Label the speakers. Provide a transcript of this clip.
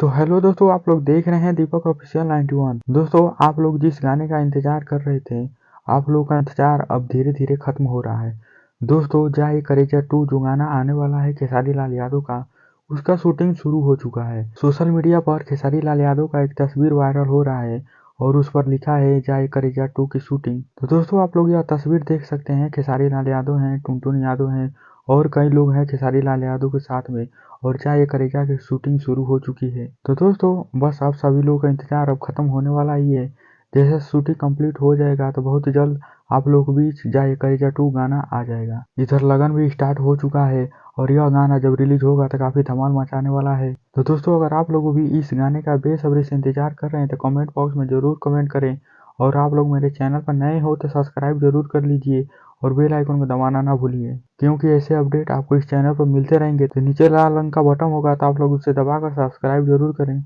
Speaker 1: तो हेलो दोस्तों, आप लोग देख रहे हैं दीपक ऑफिशियल 91। दोस्तों, आप लोग जिस गाने का इंतजार कर रहे थे, आप लोगों का इंतजार अब धीरे धीरे खत्म हो रहा है। दोस्तों, जाए करेजा 2 जो गाना आने वाला है खेसारी लाल यादव का, उसका शूटिंग शुरू हो चुका है। सोशल मीडिया पर खेसारी लाल यादव का एक तस्वीर वायरल हो रहा है और उस पर लिखा है जाए करेजा 2 की शूटिंग। तो दोस्तों, आप लोग यह तस्वीर देख सकते हैं, खेसारी लाल यादव हैं, टुनटुन यादव हैं और कई लोग हैं खेसारी लाल यादव के साथ में। और जाए करेजा की शूटिंग शुरू हो चुकी है। तो दोस्तों, बस आप सभी लोगों का इंतजार अब खत्म होने वाला ही है। जैसे शूटिंग कंप्लीट हो जाएगा तो बहुत जल्द आप लोगों के बीच जाए करेजा 2 गाना आ जाएगा। इधर लगन भी स्टार्ट हो चुका है और यह गाना जब रिलीज होगा तो काफी धमाल मचाने वाला है। तो दोस्तों, अगर आप लोग भी इस गाने का बेसब्री से इंतजार कर रहे हैं तो कमेंट बॉक्स में जरूर कमेंट करें। और आप लोग मेरे चैनल पर नए हो तो सब्सक्राइब जरूर कर लीजिए और बेल आइकन को दबाना ना भूलिए, क्योंकि ऐसे अपडेट आपको इस चैनल पर मिलते रहेंगे। तो नीचे लाल रंग का बटन होगा तो आप लोग उसे दबाकर सब्सक्राइब जरूर करें।